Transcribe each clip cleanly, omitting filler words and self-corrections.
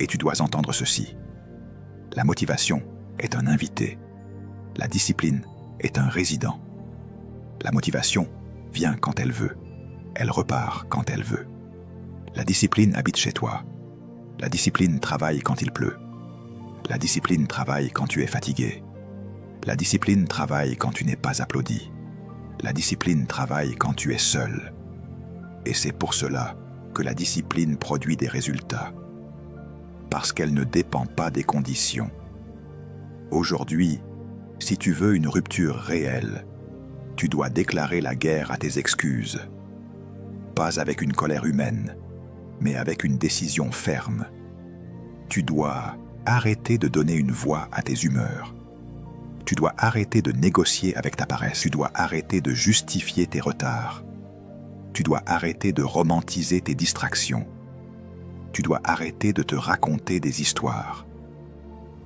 Et tu dois entendre ceci. La motivation est un invité. La discipline est un résident. La motivation vient quand elle veut. Elle repart quand elle veut. La discipline habite chez toi. La discipline travaille quand il pleut. La discipline travaille quand tu es fatigué. La discipline travaille quand tu n'es pas applaudi. La discipline travaille quand tu es seul. Et c'est pour cela que la discipline produit des résultats. Parce qu'elle ne dépend pas des conditions. Aujourd'hui, si tu veux une rupture réelle, tu dois déclarer la guerre à tes excuses. Pas avec une colère humaine, mais avec une décision ferme. Tu dois arrêter de donner une voix à tes humeurs. Tu dois arrêter de négocier avec ta paresse. Tu dois arrêter de justifier tes retards. Tu dois arrêter de romantiser tes distractions. Tu dois arrêter de te raconter des histoires.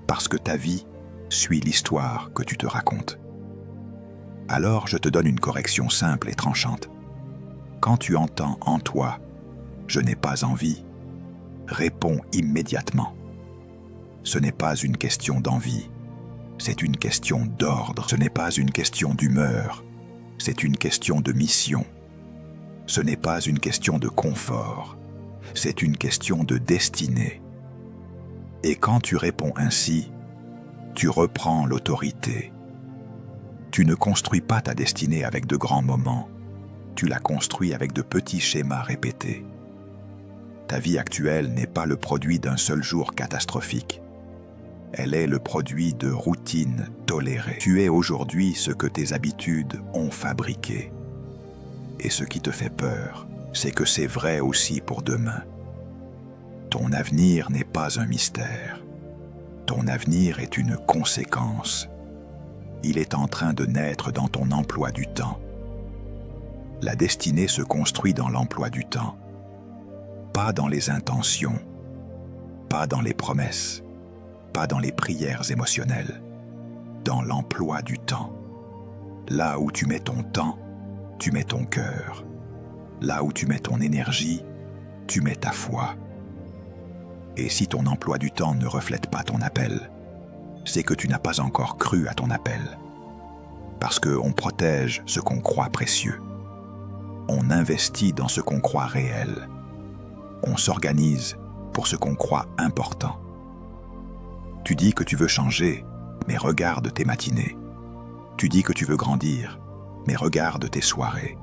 Parce que ta vie suit l'histoire que tu te racontes. Alors je te donne une correction simple et tranchante. Quand tu entends en toi « je n'ai pas envie », réponds immédiatement. Ce n'est pas une question d'envie, c'est une question d'ordre. Ce n'est pas une question d'humeur, c'est une question de mission. Ce n'est pas une question de confort, c'est une question de destinée. Et quand tu réponds ainsi, tu reprends l'autorité. Tu ne construis pas ta destinée avec de grands moments, tu la construis avec de petits schémas répétés. Ta vie actuelle n'est pas le produit d'un seul jour catastrophique. Elle est le produit de routines tolérées. Tu es aujourd'hui ce que tes habitudes ont fabriqué. Et ce qui te fait peur, c'est que c'est vrai aussi pour demain. Ton avenir n'est pas un mystère. Ton avenir est une conséquence. Il est en train de naître dans ton emploi du temps. La destinée se construit dans l'emploi du temps. Pas dans les intentions, pas dans les promesses, pas dans les prières émotionnelles, dans l'emploi du temps. Là où tu mets ton temps, tu mets ton cœur. Là où tu mets ton énergie, tu mets ta foi. Et si ton emploi du temps ne reflète pas ton appel, c'est que tu n'as pas encore cru à ton appel. Parce qu'on protège ce qu'on croit précieux. On investit dans ce qu'on croit réel. On s'organise pour ce qu'on croit important. Tu dis que tu veux changer, mais regarde tes matinées. Tu dis que tu veux grandir, mais regarde tes soirées.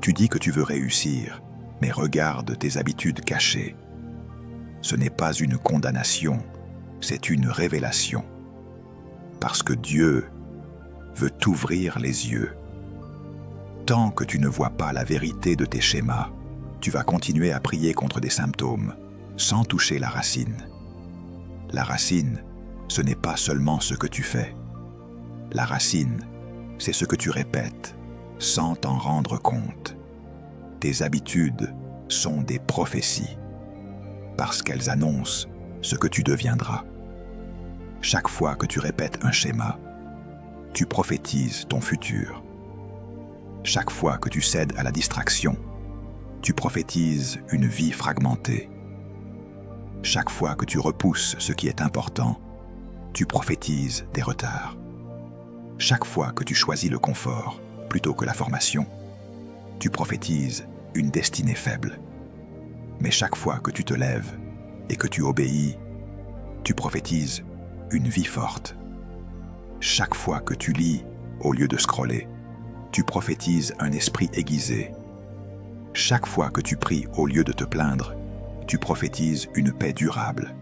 Tu dis que tu veux réussir, mais regarde tes habitudes cachées. Ce n'est pas une condamnation, c'est une révélation. Parce que Dieu veut t'ouvrir les yeux. Tant que tu ne vois pas la vérité de tes schémas, tu vas continuer à prier contre des symptômes, sans toucher la racine. La racine, ce n'est pas seulement ce que tu fais. La racine, c'est ce que tu répètes, sans t'en rendre compte. Tes habitudes sont des prophéties, parce qu'elles annoncent ce que tu deviendras. Chaque fois que tu répètes un schéma, tu prophétises ton futur. Chaque fois que tu cèdes à la distraction, tu prophétises une vie fragmentée. Chaque fois que tu repousses ce qui est important, tu prophétises des retards. Chaque fois que tu choisis le confort plutôt que la formation, tu prophétises une destinée faible. Mais chaque fois que tu te lèves et que tu obéis, tu prophétises une vie forte. Chaque fois que tu lis au lieu de scroller, tu prophétises un esprit aiguisé. Chaque fois que tu pries au lieu de te plaindre, tu prophétises une paix durable.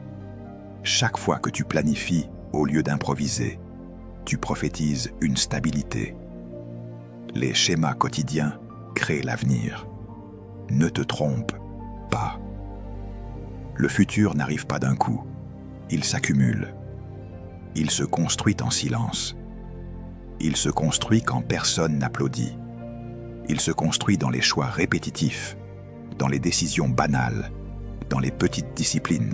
Chaque fois que tu planifies au lieu d'improviser, tu prophétises une stabilité. Les schémas quotidiens créent l'avenir. Ne te trompe pas. Le futur n'arrive pas d'un coup. Il s'accumule. Il se construit en silence. Il se construit quand personne n'applaudit. Il se construit dans les choix répétitifs, dans les décisions banales, dans les petites disciplines.